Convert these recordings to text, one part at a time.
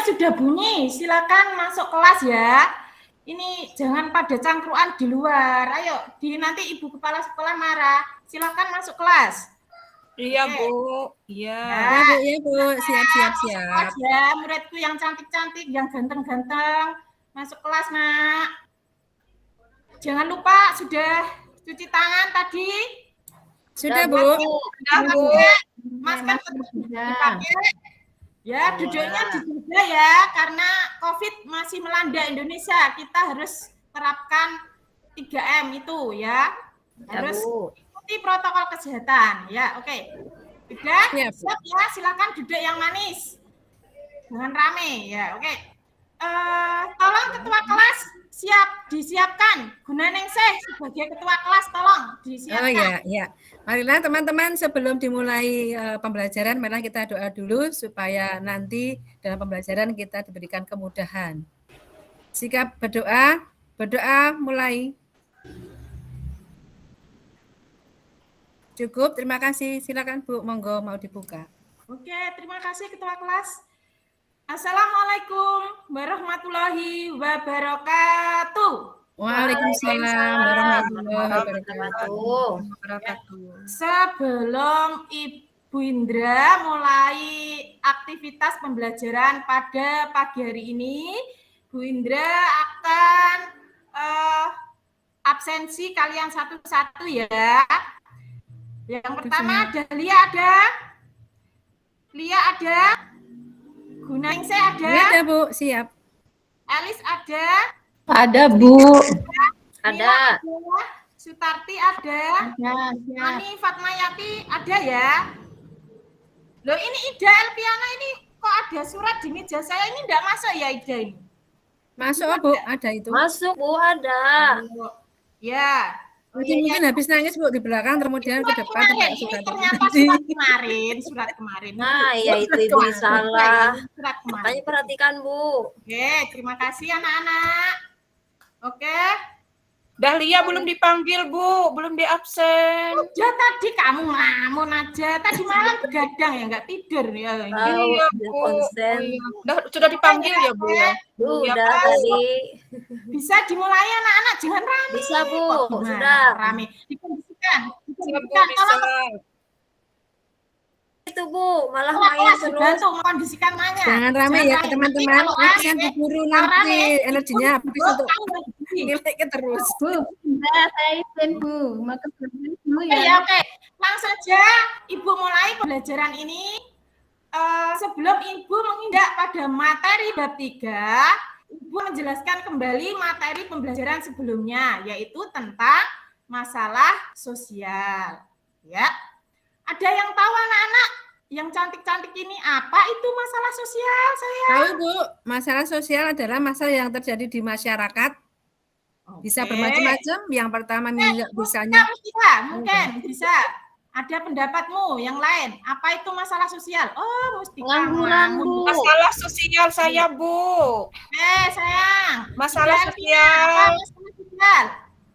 sudah bunyi, silakan masuk kelas ya. Ini jangan pada cangkruan di luar. Ayo, nanti Ibu Kepala Sekolah marah. Silakan masuk kelas. Iya, Oke. Bu. Iya. Ya, Bu. Siap. Ya, muridku yang cantik-cantik, yang ganteng-ganteng. Masuk kelas, Nak. Jangan lupa sudah cuci tangan tadi. Sudah, Bu. Sudah, Bu. Masker dipakai. Ya, duduknya dijaga ya, karena COVID masih melanda Indonesia. Kita harus terapkan 3M itu ya. Harus ikuti protokol kesehatan. Ya, oke. Sudah? Siap ya, silakan duduk yang manis. Jangan rame ya, oke. Tolong ketua kelas disiapkan. Gunaningsih sebagai ketua kelas tolong disiapkan. Oh ya. Marilah teman-teman sebelum dimulai pembelajaran, marilah kita doa dulu supaya nanti dalam pembelajaran kita diberikan kemudahan. Sikap berdoa mulai. Cukup, terima kasih. Silakan Bu, monggo mau dibuka. Oke, terima kasih ketua kelas. Assalamualaikum warahmatullahi wabarakatuh. Waalaikumsalam warahmatullahi wabarakatuh. Sebelum Ibu Indra mulai aktivitas pembelajaran pada pagi hari ini, Bu Indra akan absensi kalian satu-satu ya. Yang pertama ada Lia ada, Gunaningsih ada. Ada Bu, siap. Elis ada. Ada Bu. Ada. Sutarti ada. Ani Fatmayati ada ya. Loh ini Ida Elpiana ini kok ada surat di meja saya ini enggak masuk ya Ida ini? Masuk Bu, ada itu. Masuk Bu, ada. Ya. Mungkin habis nangis Bu di belakang kemudian ke depan ternyata surat kemarin. Nah, ya itu Ibu salah. Surat kemarin. Makanya perhatikan Bu. Oke, terima kasih anak-anak. Oke. Dahlia belum dipanggil, Bu. Belum diabsen. Udah tadi kamu ngelamun aja. Tadi malam begadang ya, nggak tidur ya. Iya, Bu. Konsen. Sudah dipanggil ya, Bu ya? Bu, udah tadi. Bisa dimulai anak-anak, jangan rame. Bisa, Bu. Sudah. Rame. Dikondisikan. Bisa. Itu Bu, malah main terus. Bantu mengkondisikan Maya. Jangan rame ya teman-teman. Absen diburu nanti energinya habis untuk ngelek terus. Bu, saya izin Bu. Makasih Bu ya. Ya, oke. Langsung saja Ibu mulai pembelajaran ini. Sebelum Ibu menginjak pada materi bab 3, Ibu menjelaskan kembali materi pembelajaran sebelumnya, yaitu tentang masalah sosial. Ya. Ada yang tahu anak-anak yang cantik-cantik ini apa itu masalah sosial saya? Tahu Bu, masalah sosial adalah masalah yang terjadi di masyarakat. Bisa bermacam-macam. Yang pertama misalnya mungkin bisa. Ada pendapatmu yang lain. Apa itu masalah sosial? Oh, mesti pengangguran Bu. Masalah sosial saya Bu. Sayang. Masalah sosial.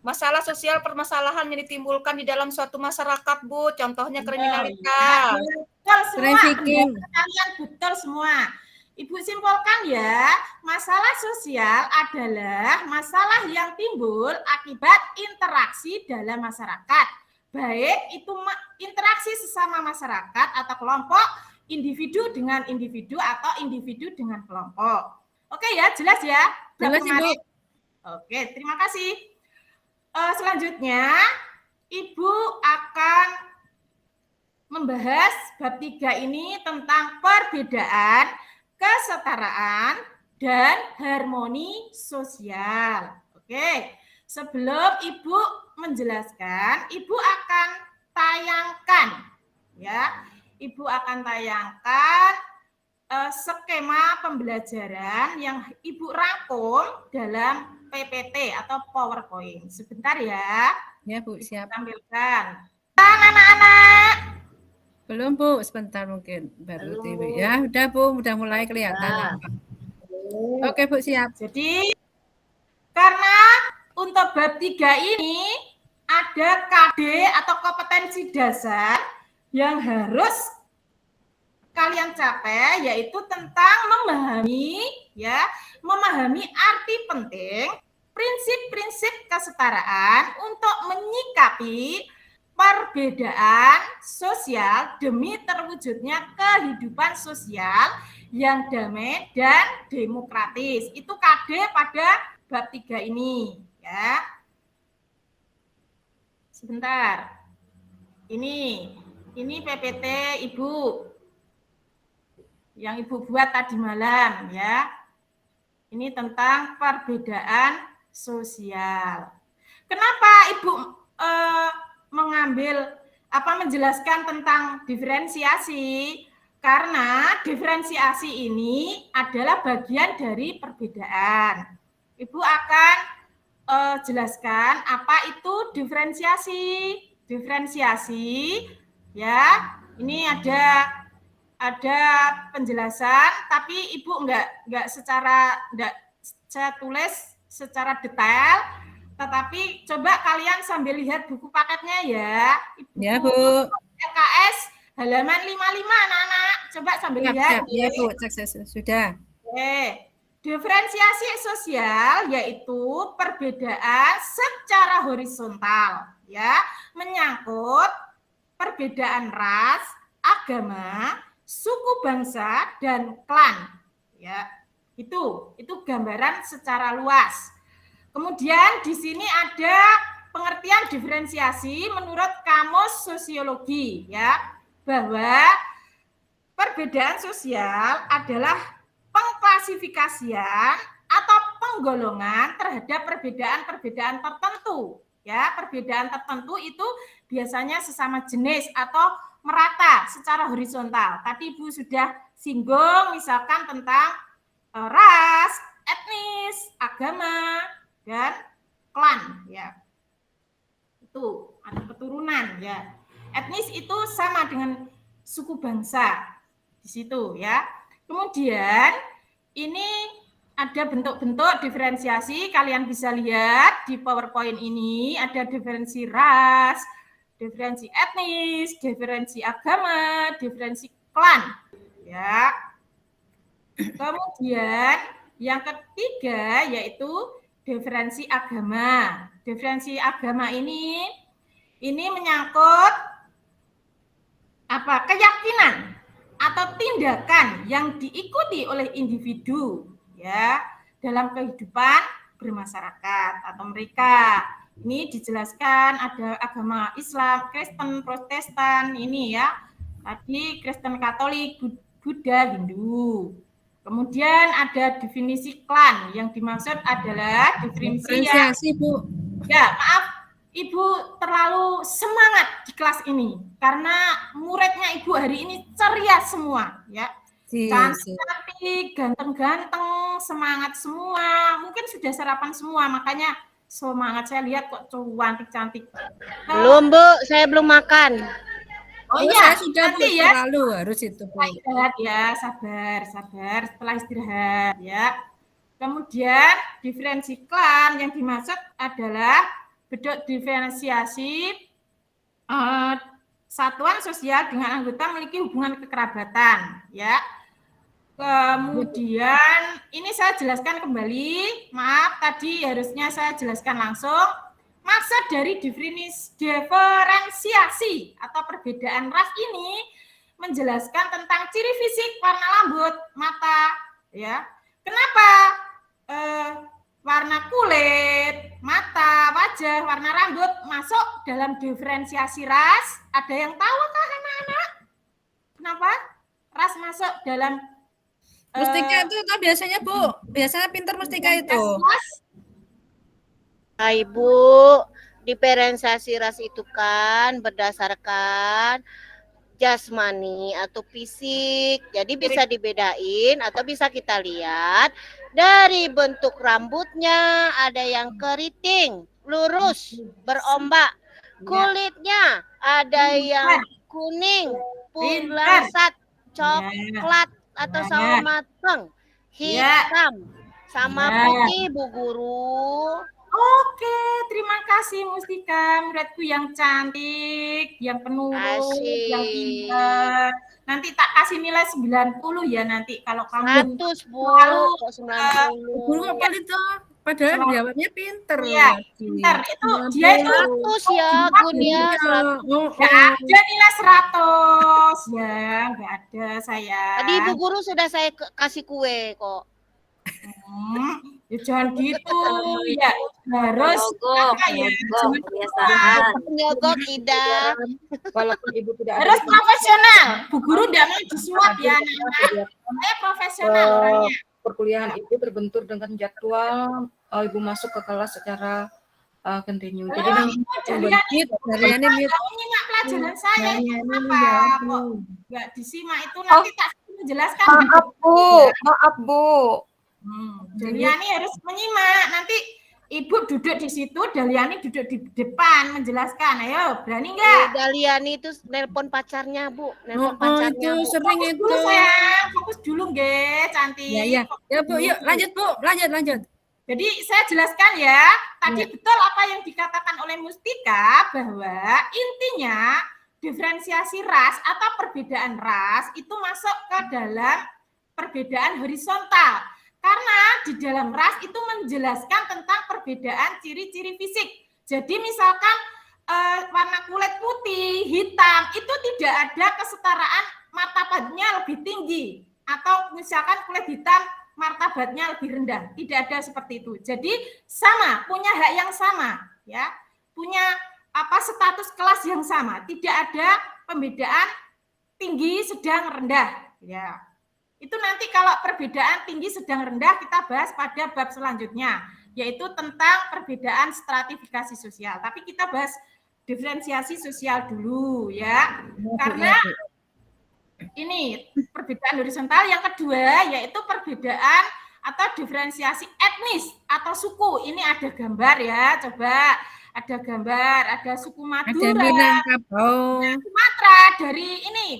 Masalah sosial permasalahan yang ditimbulkan di dalam suatu masyarakat, Bu. Contohnya kriminalitas. Trafficking. Kalian betul semua. Ibu simpulkan ya, masalah sosial adalah masalah yang timbul akibat interaksi dalam masyarakat. Baik itu interaksi sesama masyarakat atau kelompok, individu dengan individu atau individu dengan kelompok. Oke ya, jelas ya? Jelas Ibu. Oke, terima kasih. Selanjutnya, Ibu akan membahas bab 3 ini tentang perbedaan, kesetaraan, dan harmoni sosial. Oke, sebelum Ibu menjelaskan, Ibu akan tayangkan, ya. Ibu akan tayangkan skema pembelajaran yang Ibu rangkum dalam PPT atau PowerPoint. Sebentar ya. Ya Bu, siap. Tampilkan. Anak-anak. Belum Bu, sebentar mungkin baru TV. Ya, udah Bu, udah mulai kelihatan. Oke Bu, siap. Jadi karena untuk bab 3 ini ada KD atau kompetensi dasar yang harus kalian capai yaitu tentang memahami arti penting prinsip-prinsip kesetaraan untuk menyikapi perbedaan sosial demi terwujudnya kehidupan sosial yang damai dan demokratis. Itu KD pada bab 3 ini, ya. Sebentar. Ini PPT Ibu. Yang Ibu buat tadi malam, ya. Ini tentang perbedaan sosial. Kenapa Ibu menjelaskan tentang diferensiasi? Karena diferensiasi ini adalah bagian dari perbedaan. Ibu akan jelaskan apa itu diferensiasi. Diferensiasi, ya, ini ada penjelasan, tapi Ibu enggak saya tulis secara detail, tetapi coba kalian sambil lihat buku paketnya ya. Ibu, Ya, Bu. LKS halaman 55 anak-anak. Coba sambil lihat. Ya, Bu. Sudah. Oke. Diferensiasi sosial yaitu perbedaan secara horizontal, ya, menyangkut perbedaan ras, agama, suku bangsa dan klan, ya. Itu gambaran secara luas. Kemudian di sini ada pengertian diferensiasi menurut Kamus Sosiologi, ya, bahwa perbedaan sosial adalah pengklasifikasian atau penggolongan terhadap perbedaan-perbedaan tertentu, ya. Perbedaan tertentu itu biasanya sesama jenis atau merata secara horizontal. Tadi Ibu sudah singgung misalkan tentang ras, etnis, agama, dan klan, ya. Itu ada keturunan, ya. Etnis itu sama dengan suku bangsa di situ, ya. Kemudian ini ada bentuk-bentuk diferensiasi, kalian bisa lihat di PowerPoint ini, ada diferensi ras, diferensi etnis, diferensi agama, diferensi klan, ya. Kemudian yang ketiga yaitu diferensi agama. Diferensi agama ini menyangkut keyakinan atau tindakan yang diikuti oleh individu, ya, dalam kehidupan bermasyarakat atau mereka. Ini dijelaskan ada agama Islam, Kristen, Protestan, ini ya. Tadi Kristen Katolik, Buddha, Hindu. Kemudian ada definisi klan, yang dimaksud adalah Diferensiasi, Bu. Ya, maaf Ibu terlalu semangat di kelas ini karena muridnya Ibu hari ini ceria semua, ya. Cantik, ganteng-ganteng, semangat semua. Mungkin sudah sarapan semua, makanya semangat. Saya lihat kok cantik-cantik. Belum, Bu, saya belum makan. Oh iya, saya sudah, Bu, nanti ya. Terlalu harus itu, Bu. Istirahat ya, sabar. Setelah istirahat, ya. Kemudian diferensi klan yang dimaksud adalah bentuk diferensiasi satuan sosial dengan anggota memiliki hubungan kekerabatan, ya. Kemudian ini saya jelaskan kembali, maaf tadi harusnya saya jelaskan langsung. Maksud dari diferensiasi atau perbedaan ras ini menjelaskan tentang ciri fisik, warna rambut, mata, ya. Kenapa warna kulit, mata, wajah, warna rambut masuk dalam diferensiasi ras? Ada yang tahu kah anak-anak? Kenapa ras masuk dalam Mustika itu kan biasanya, Bu. Biasanya pintar Mustika itu. Ibu, diferensiasi ras itu kan berdasarkan jasmani atau fisik. Jadi bisa dibedain atau bisa kita lihat dari bentuk rambutnya, ada yang keriting, lurus, berombak. Kulitnya ada yang kuning, pularsat, coklat atau sawo mateng, hitam, sama putih, Bu Guru. Oke, terima kasih Mustika, muridku yang cantik, yang penurut, yang pintar. nanti tak kasih nilai 90 ya nanti kalau kamu 100 Bu, Kalau, kok Guru 90. apa itu? Padahal jawabnya pinter. Iya, Wati. pinter. Itu dia itu 100 ya Gun ya, 100. nggak ada nilai 100 ya, nggak ada saya. Tadi Ibu Guru sudah saya kasih kue kok. Ya jangan gitu ya, harus Nyogok, apa ya, nyogok, jangan kebiasaan. Nyogok tidak. Walaupun Ibu tidak harus profesional. Bu Guru tidak mau disuap ya anak-anak. Saya profesional orangnya. perkuliahan Ibu terbentur dengan jadwal Ibu masuk ke kelas secara continue. Jadi Oh, nanti Dariannya mute. Kamu nyimak pelajaran saya ini Dariannya apa? menjawab. Kok nggak disimak itu nanti tak menjelaskan. maaf Bu. Daliani harus menyimak. Nanti Ibu duduk di situ, Daliani duduk di depan menjelaskan. Ayo, berani nggak? Daliani itu nelpon pacarnya Bu, Oh, nelpon pacarnya itu Bu. sering Fokus itu. dulu sayang, fokus dulu nggih, cantik. Ya, ya. Ya, Bu, yuk lanjut, Bu. Lanjut. Jadi saya jelaskan ya, tadi Ya. betul apa yang dikatakan oleh Mustika bahwa intinya diferensiasi ras atau perbedaan ras itu masuk ke dalam perbedaan horizontal. Karena di dalam ras itu menjelaskan tentang perbedaan ciri-ciri fisik. Jadi misalkan warna kulit putih, hitam, itu tidak ada kesetaraan martabatnya lebih tinggi. Atau misalkan kulit hitam martabatnya lebih rendah. Tidak ada seperti itu. Jadi sama, punya hak yang sama, ya. Punya status kelas yang sama. Tidak ada pembedaan tinggi, sedang, rendah, ya. Itu nanti kalau perbedaan tinggi, sedang, rendah kita bahas pada bab selanjutnya, yaitu tentang perbedaan stratifikasi sosial. Tapi kita bahas diferensiasi sosial dulu ya. Karena ini perbedaan horizontal. Yang kedua yaitu perbedaan atau diferensiasi etnis atau suku. Ini ada gambar ya, coba ada gambar, ada suku Madura, Ada Minangkabau. Sumatera dari ini.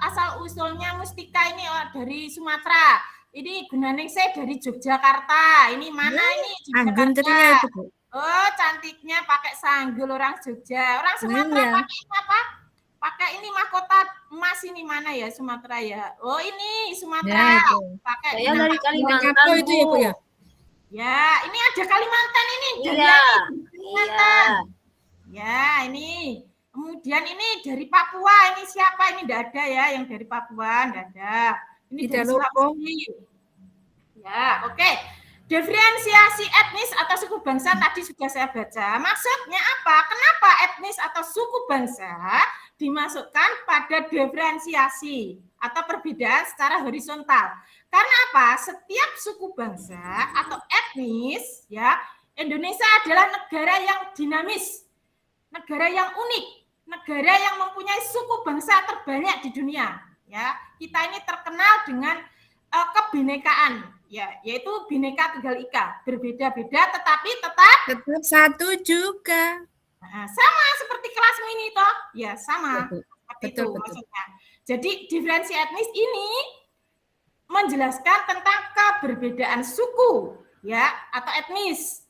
Asal usulnya Mustika ini dari Sumatera. Ini Gunaningsih dari Yogyakarta. Ini mana ini? Anggun Yogyakarta. ceria itu, Bu. Oh, cantiknya pakai sanggul orang Jogja. Orang Sumatera Iya. pakai apa? Pakai ini mahkota emas ini mana ya Sumatera ya? Oh, ini Ya, Sumatera. itu. Pakai Saya dari Kalimantan, Minangkabau itu ya, Bu ya. Ya, ini ada Kalimantan ini. Iya. Kalimantan. Iya. Ya, ini. Kemudian ini dari Papua, ini siapa? Ini enggak ada ya yang dari Papua, enggak ada. Ini Tidak dari lupa. Sulawesi. Ya, oke. Diferensiasi etnis atau suku bangsa tadi sudah saya baca. Maksudnya apa? Kenapa etnis atau suku bangsa dimasukkan pada diferensiasi atau perbedaan secara horizontal? Karena apa? Setiap suku bangsa atau etnis, ya, Indonesia adalah negara yang dinamis, negara yang unik, negara yang mempunyai suku bangsa terbanyak di dunia. Ya, kita ini terkenal dengan kebinekaan, ya, yaitu Bhinneka Tunggal Ika, berbeda-beda tetapi tetap Tetap satu juga. sama seperti kelas mini toh, ya sama. Seperti Betul, itu betul. maksudnya. Jadi diferensi etnis ini menjelaskan tentang keberbedaan suku, ya, atau etnis,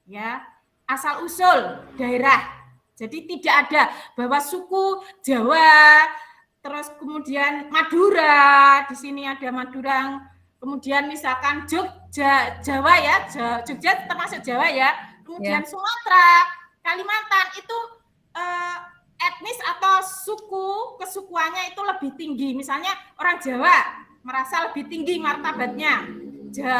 ya, asal usul daerah. Jadi tidak ada bahwa suku Jawa, terus kemudian Madura, di sini ada Madura, kemudian misalkan Jogja, Jawa ya, Jogja termasuk Jawa ya, kemudian Sumatera, Kalimantan itu etnis atau suku, kesukuannya itu lebih tinggi. Misalnya orang Jawa merasa lebih tinggi martabatnya,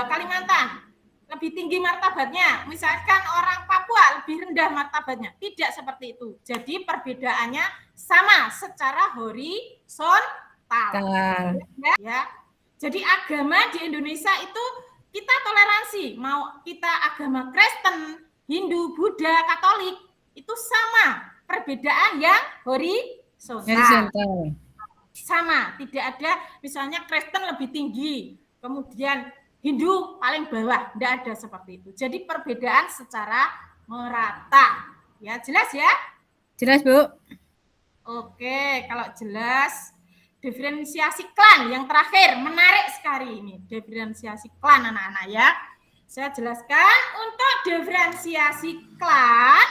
Kalimantan lebih tinggi martabatnya, misalkan orang Papua lebih rendah martabatnya. Tidak seperti itu. Jadi perbedaannya sama secara horizontal. Ya. Jadi agama di Indonesia itu kita toleransi, mau kita agama Kristen, Hindu, Buddha, Katolik, itu sama. Perbedaan yang horizontal. Sama, tidak ada misalnya Kristen lebih tinggi, kemudian Hindu paling bawah, tidak ada seperti itu. Jadi perbedaan secara merata. Ya, jelas ya? Jelas, Bu. Oke, kalau jelas, diferensiasi klan yang terakhir, menarik sekali ini. Diferensiasi klan anak-anak ya. Saya jelaskan untuk diferensiasi klan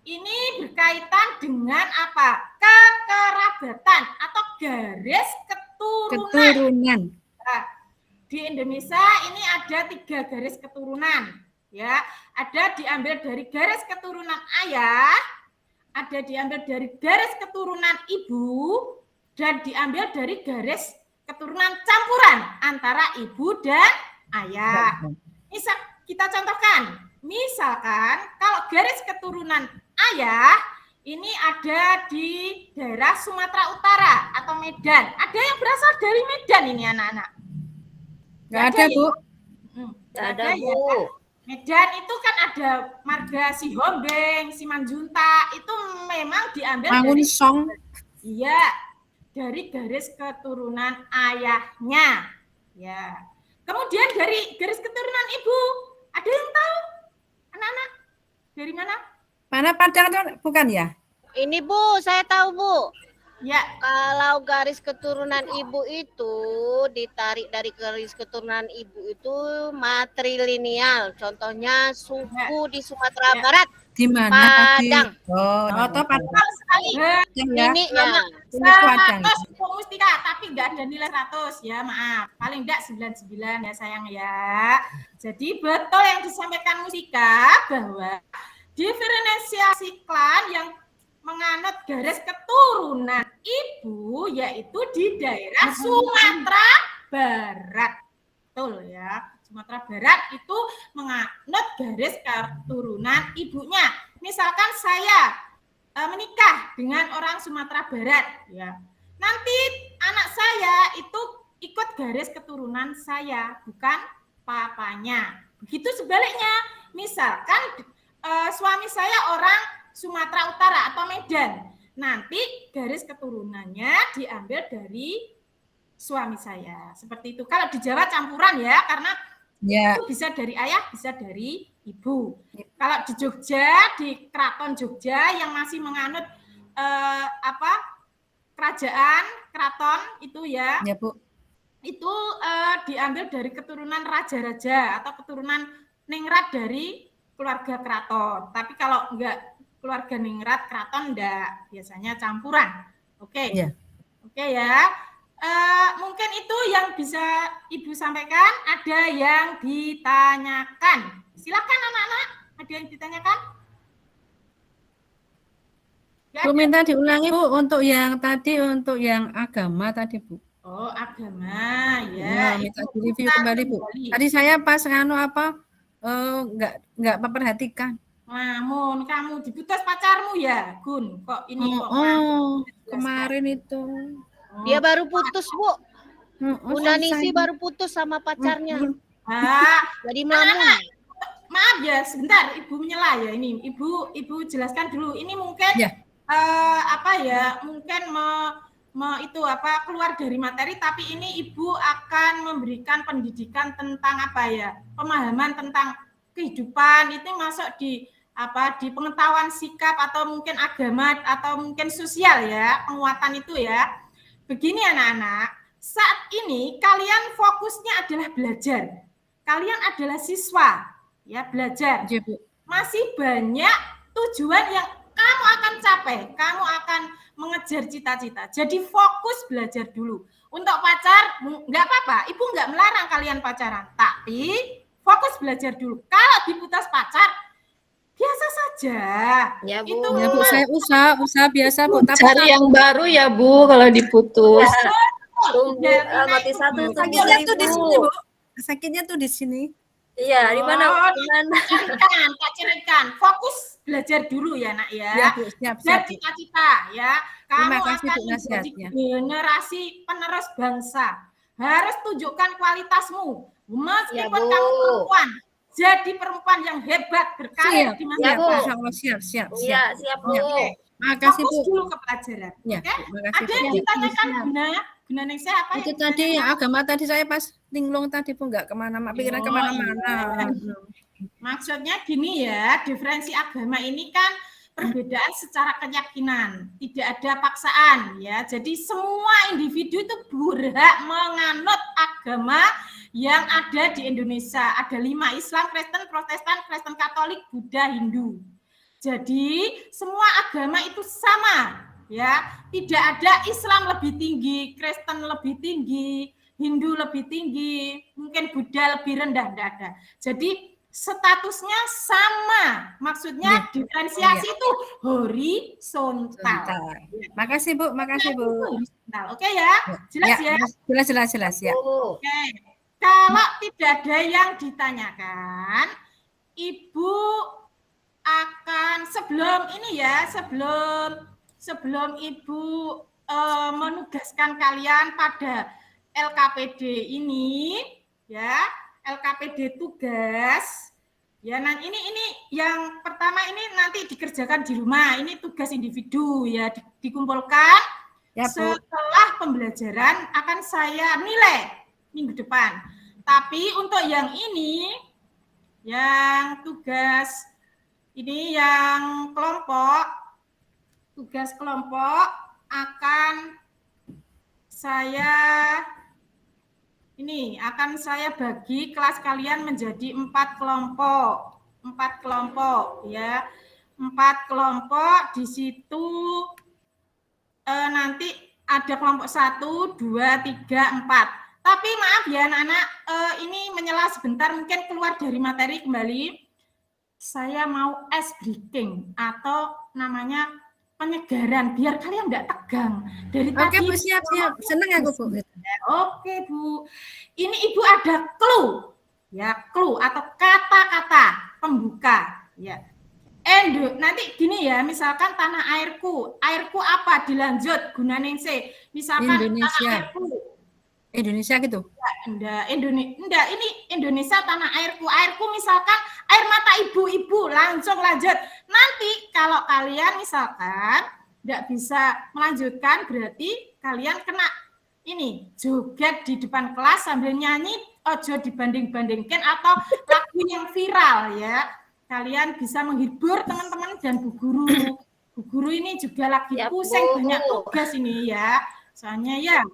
ini berkaitan dengan apa? Kekerabatan atau garis keturunan. Keturunan. Nah, di Indonesia ini ada 3 garis keturunan, ya. Ada diambil dari garis keturunan ayah, ada diambil dari garis keturunan ibu, dan diambil dari garis keturunan campuran antara ibu dan ayah. Misal kita contohkan, misalkan kalau garis keturunan ayah ini ada di daerah Sumatera Utara atau Medan. Ada yang berasal dari Medan ini anak-anak. Nggak ada, Bu. Nggak ada, ya. Bu. Medan itu kan ada marga Sihombing, Simanjuntak, itu memang diambil Mangun dari Song. iya, dari garis keturunan ayahnya. Ya. Kemudian dari garis keturunan ibu, ada yang tahu? Anak-anak, dari mana? Mana Padang itu bukan ya? Ini Bu, saya tahu Bu. Ya, Kalau garis keturunan ibu itu ditarik dari garis keturunan ibu itu matrilineal. Contohnya suku di Sumatera Ya. Barat. Di mana tadi? Padang. Oh, atau Padang betul sekali. ya. Ini ya. Ini Padang. 100 Bu Mustika, tapi nggak ada nilai 100 ya, maaf. Paling enggak 99 ya sayang ya. Jadi betul yang disampaikan Mustika bahwa diferensiasi klan yang menganut garis keturunan ibu yaitu di daerah Sumatera Barat. Betul ya. Sumatera Barat itu menganut garis keturunan ibunya. Misalkan saya menikah dengan orang Sumatera Barat ya. Nanti anak saya itu ikut garis keturunan saya, bukan papanya. Begitu sebaliknya. Misalkan suami saya orang Sumatera Utara atau Medan. Nanti garis keturunannya diambil dari suami saya. Seperti itu. Kalau di Jawa campuran ya, karena Ya. itu bisa dari ayah, bisa dari ibu. Kalau di Jogja, di Keraton Jogja yang masih menganut kerajaan, keraton itu ya, Ya, Bu. itu diambil dari keturunan raja-raja atau keturunan ningrat dari keluarga keraton. Tapi kalau enggak keluarga ningrat keraton enggak, biasanya campuran. Oke. Ya. Oke ya. Mungkin itu yang bisa Ibu sampaikan. Ada yang ditanyakan. Silakan anak-anak. Ada yang ditanyakan? Ya, Bu minta diulangi Bu untuk yang tadi, untuk yang agama tadi Bu. oh, agama Ya, ya. minta Itu direview kita kembali Bu. Tadi saya pas nggak memperhatikan. Namun kamu diputus pacarmu ya, Gun. Kok ini kok Kemarin itu. Dia baru putus Bu. Bunda selesai. Nisi baru putus sama pacarnya. Ah, Jadi melamun. maaf ya, sebentar Ibu menyela ya ini. Ibu jelaskan dulu. Ini mungkin Ya. mungkin keluar dari materi, tapi ini Ibu akan memberikan pendidikan tentang pemahaman tentang kehidupan itu masuk di pengetahuan sikap atau mungkin agama atau mungkin sosial ya, penguatan itu ya. Begini anak-anak, saat ini kalian fokusnya adalah belajar. Kalian adalah siswa ya, belajar. Ya, Bu. Masih banyak tujuan yang kamu akan capai, kamu akan mengejar cita-cita. Jadi fokus belajar dulu. Untuk pacar, nggak apa-apa, Ibu nggak melarang kalian pacaran. Tapi fokus belajar dulu. Kalau diputus pacar, biasa saja. Ya, Bu. Itu Ya Bu, saya usaha biasa Bu. Tapi Cari yang baru ya Bu kalau diputus. Tunggu, mati satu tunggu sakitnya tuh di sini Ibu. Bu. Sakitnya tuh di sini. Iya, di mana? Oh, Di mana? Tak cerikan. Fokus belajar dulu ya nak ya. Ya Bu, siap Dan Bu. cita-cita ya. Kamu Terima kasih, akan Bu, menjadi nasihatnya. generasi penerus bangsa. Harus tunjukkan kualitasmu. Meskipun Ya, Bu. kamu perempuan, jadi perempuan yang hebat berkarir Siap. di masa Ya, Bu. depan. Insya Allah siap. Iya, siap Bu. Oke. Makasih Fokus Bu. dulu ke pelajaran. Ya, Oke? Bu, makasih Ada yang Bu. ditanyakan Guna Ningsih apa Itu yang tadi ditanyakan? yang agama tadi saya pas linglung tadi Bu, nggak kemana-mana, pikiran Oh, kemana-mana. iya. Maksudnya gini ya, diferensi agama ini kan perbedaan secara keyakinan, tidak ada paksaan ya. Jadi semua individu itu berhak menganut agama yang ada di Indonesia. Ada 5, Islam, Kristen, Protestan, Kristen Katolik, Buddha, Hindu. Jadi semua agama itu sama. ya. Tidak ada Islam lebih tinggi, Kristen lebih tinggi, Hindu lebih tinggi, mungkin Buddha lebih rendah, tidak ada. Jadi statusnya sama, maksudnya diferensiasi itu horizontal. Makasih Bu, makasih Bu. Horizontal. Oke ya, jelas ya? Jelas ya. Oke. Kalau tidak ada yang ditanyakan, Ibu akan sebelum Ibu menugaskan kalian pada LKPD ini, ya, LKPD tugas. Ya, nah ini yang pertama ini nanti dikerjakan di rumah. Ini tugas individu ya, dikumpulkan. Ya, setelah pembelajaran akan saya nilai minggu depan. Tapi untuk yang ini, yang tugas ini yang kelompok, tugas kelompok akan saya bagi kelas kalian menjadi 4 kelompok. 4 kelompok ya. 4 kelompok di situ nanti ada kelompok 1, 2, 3, 4. Tapi maaf ya anak-anak, ini menyela sebentar, mungkin keluar dari materi kembali. Saya mau ice breaking atau namanya penyegaran biar kalian enggak tegang. Dari Oke, tadi Bu, siap. Senang aku, Bu. Oke, Bu. Ini Ibu ada clue. Ya, clue atau kata-kata pembuka, ya. Nanti gini ya, misalkan tanah airku. Airku apa? Dilanjut gunaningsih. Misalkan Indonesia. Tanah airku. Indonesia gitu. Enggak, ini Indonesia tanah airku. Airku misalkan air mata ibu-ibu, langsung lanjut. Nanti kalau kalian misalkan enggak bisa melanjutkan, berarti kalian kena ini joget di depan kelas sambil nyanyi, ojo dibanding-bandingkan atau lagu yang viral ya. Kalian bisa menghibur teman-teman dan Bu Guru. Bu Guru ini juga lagi pusing banyak tugas ini ya. Soalnya ya.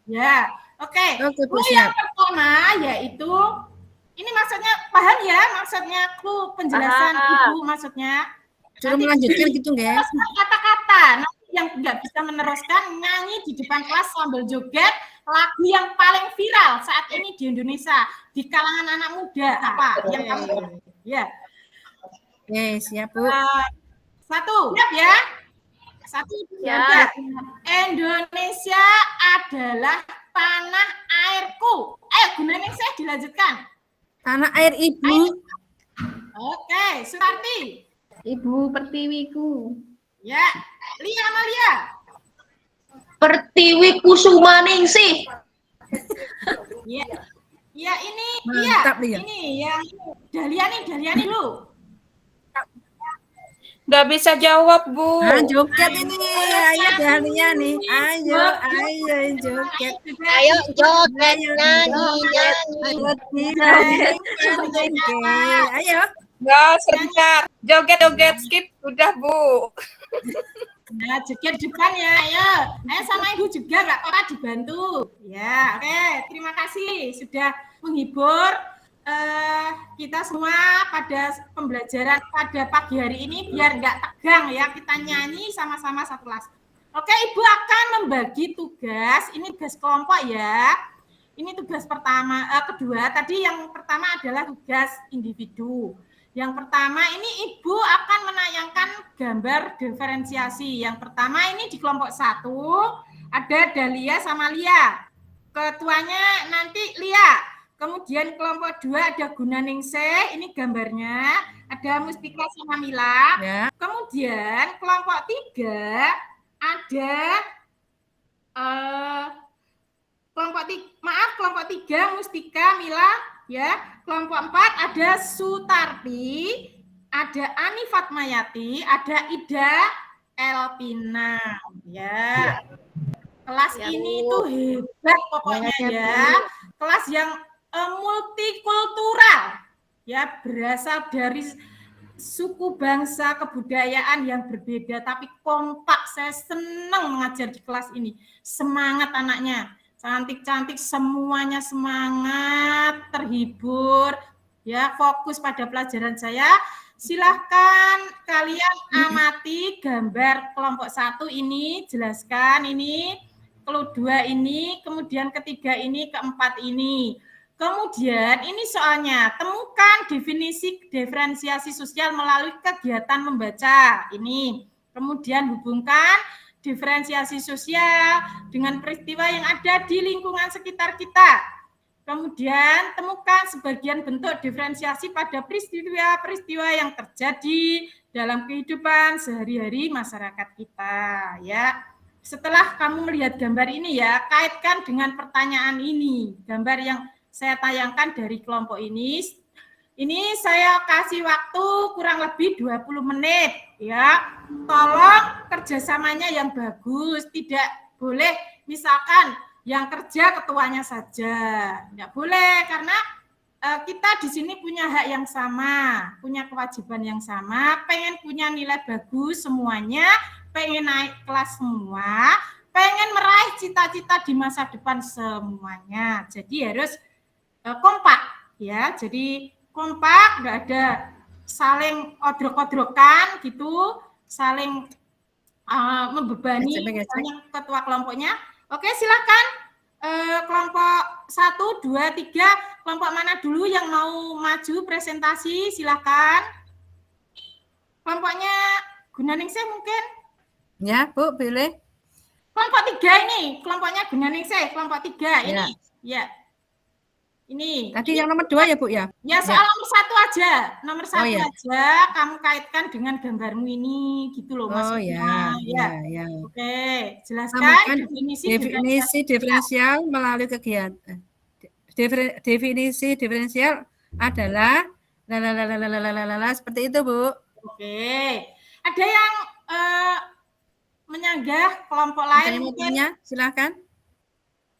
Ya, oke. Yang pertama yaitu ini maksudnya paham ya, maksudnya clue penjelasan Ibu maksudnya. Suruh melanjutkan gitu, guys. Kata-kata. Nanti yang nggak bisa meneruskan nyanyi di depan kelas sambil joget lagu yang paling viral saat ini di Indonesia di kalangan anak muda apa yang kamu ya. Oke, siap Bu. 1, siap ya. 1, 2, 3. Indonesia adalah tanah airku. Ayo gunaningsih dilanjutkan. Tanah air Ibu. Oke, Sutarti. Ibu Pertiwiku. Ya, Lia Amalia. Pertiwi Kusumaningsih. Ya. Ya ini Mantap, Lia. Lia. Ini yang Dahlia nih dulu. Nggak bisa jawab, Bu. Joget ini. Ayo Dahlia nih. Ayo joget. Ayo joget, nyanyi. Ayo. Nggak, sebentar. Joget, skip. Udah, Bu. Nah, joget depan ya, ayo. Ayo sama Ibu juga, nggak apa-apa dibantu. Ya, oke. Terima kasih sudah menghibur kita semua pada pembelajaran pada pagi hari ini biar nggak tegang ya, kita nyanyi sama-sama satu kelas. Oke, Ibu akan membagi tugas, ini tugas kelompok ya. Ini tugas kedua, tadi yang pertama adalah tugas individu. Yang pertama ini Ibu akan menayangkan gambar diferensiasi. Yang pertama ini di kelompok 1 ada Dahlia sama Lia. Ketuanya nanti Lia. Kemudian kelompok 2 ada Gunaningsih, ini gambarnya. Ada Muspika sama Mila. Ya. Kemudian kelompok 3 ada kelompok 3 Mustika, Mila, ya. Kelompok 4 ada Sutarti, ada Ani Fatmayati, ada Ida Elpina, ya. Kelas ini tuh hebat pokoknya ya. Kelas yang multikultural, ya, berasal dari suku bangsa kebudayaan yang berbeda tapi kompak. Saya senang mengajar di kelas ini. Semangat anaknya, cantik-cantik semuanya, semangat, terhibur, ya, fokus pada pelajaran saya. silahkan kalian amati gambar kelompok 1 ini, jelaskan ini, kedua ini, kemudian ketiga ini, keempat ini. Kemudian ini soalnya, temukan definisi diferensiasi sosial melalui kegiatan membaca. Ini. Kemudian hubungkan diferensiasi sosial dengan peristiwa yang ada di lingkungan sekitar kita. Kemudian temukan sebagian bentuk diferensiasi pada peristiwa-peristiwa yang terjadi dalam kehidupan sehari-hari masyarakat kita, ya. Setelah kamu melihat gambar ini ya, kaitkan dengan pertanyaan ini. Gambar yang saya tayangkan dari kelompok ini saya kasih waktu kurang lebih 20 menit ya. Tolong kerjasamanya yang bagus, tidak boleh misalkan yang kerja ketuanya saja. Tidak boleh karena kita di sini punya hak yang sama, punya kewajiban yang sama, pengen punya nilai bagus semuanya, pengen naik kelas semua, pengen meraih cita-cita di masa depan semuanya. Jadi harus kompak ya, jadi kompak, nggak ada saling odrok-odrokan gitu, saling membebani ketua kelompoknya. Oke, silakan kelompok 1, 2, 3, kelompok mana dulu yang mau maju presentasi, silakan. Kelompoknya Gunaningsih mungkin? Ya, Bu, pilih. Kelompok 3 ini, kelompoknya Gunaningsih, kelompok 3 ini. Ya. Ini. Tadi yang nomor 2 ya, Bu ya? Ya, soal nomor 1 aja. Nomor 1 ya. aja kamu kaitkan dengan gambarmu ini gitu loh maksudnya. Ya. Oke, jelaskan definisi diferensial melalui kegiatan. Definisi diferensial adalah seperti itu, Bu. Oke. Ada yang menyanggah kelompok lain mungkin? Silakan.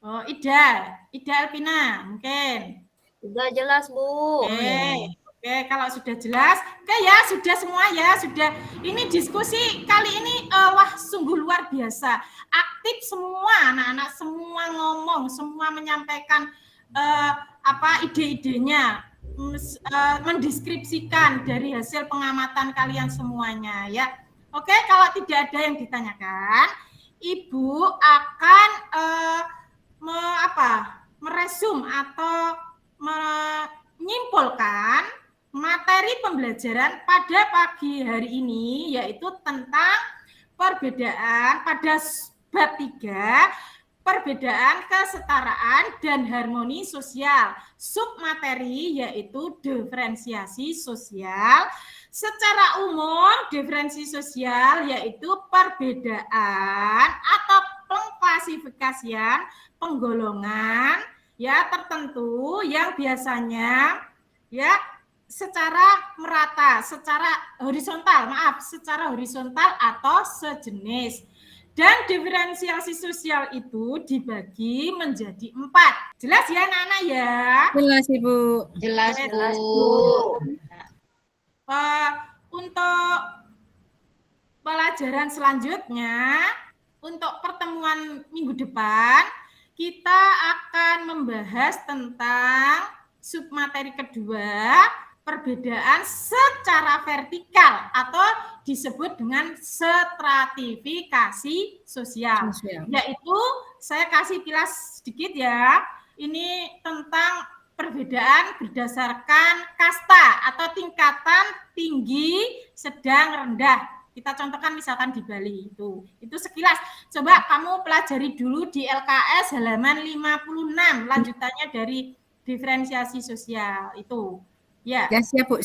Oh, Ida Elvina mungkin. Sudah jelas, Bu. Oke, kalau sudah jelas, oke ya, sudah semua ya, sudah. Ini diskusi kali ini wah sungguh luar biasa. Aktif semua anak-anak, semua ngomong, semua menyampaikan ide-idenya, mendeskripsikan dari hasil pengamatan kalian semuanya ya. Oke, kalau tidak ada yang ditanyakan, Ibu akan meresum atau menyimpulkan materi pembelajaran pada pagi hari ini, yaitu tentang perbedaan pada bab 3, perbedaan kesetaraan dan harmoni sosial. Submateri yaitu diferensiasi sosial. Secara umum, diferensiasi sosial yaitu perbedaan atau pengklasifikasian penggolongan ya tertentu yang biasanya ya secara merata, secara horizontal atau sejenis. Dan diferensiasi sosial itu dibagi menjadi 4. Jelas ya anak-anak ya? Jelas, Ibu. Jelas, Bu. Untuk pelajaran selanjutnya, untuk pertemuan minggu depan, kita akan membahas tentang submateri kedua, perbedaan secara vertikal atau disebut dengan stratifikasi sosial. Yaitu saya kasih kilas sedikit ya. Ini tentang perbedaan berdasarkan kasta atau tingkatan tinggi, sedang, rendah. Kita contohkan misalkan di Bali itu sekilas. Coba kamu pelajari dulu di LKS halaman 56, lanjutannya dari diferensiasi sosial itu. Ya. Ya, siap, Bu.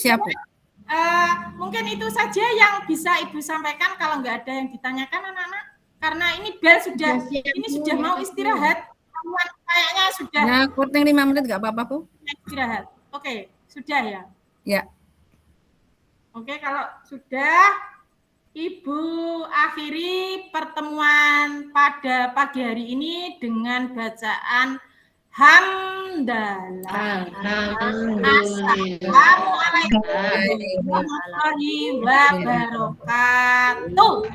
Mungkin itu saja yang bisa Ibu sampaikan kalau nggak ada yang ditanyakan anak-anak. Karena ini bel sudah mau istirahat. Kayaknya sudah. Ya, kurang 5 menit nggak apa-apa, Bu. Istirahat. Oke, sudah ya? Ya. Oke, kalau sudah, Ibu akhiri pertemuan pada pagi hari ini dengan bacaan hamdalah. Assalamualaikum warahmatullahi wabarakatuh.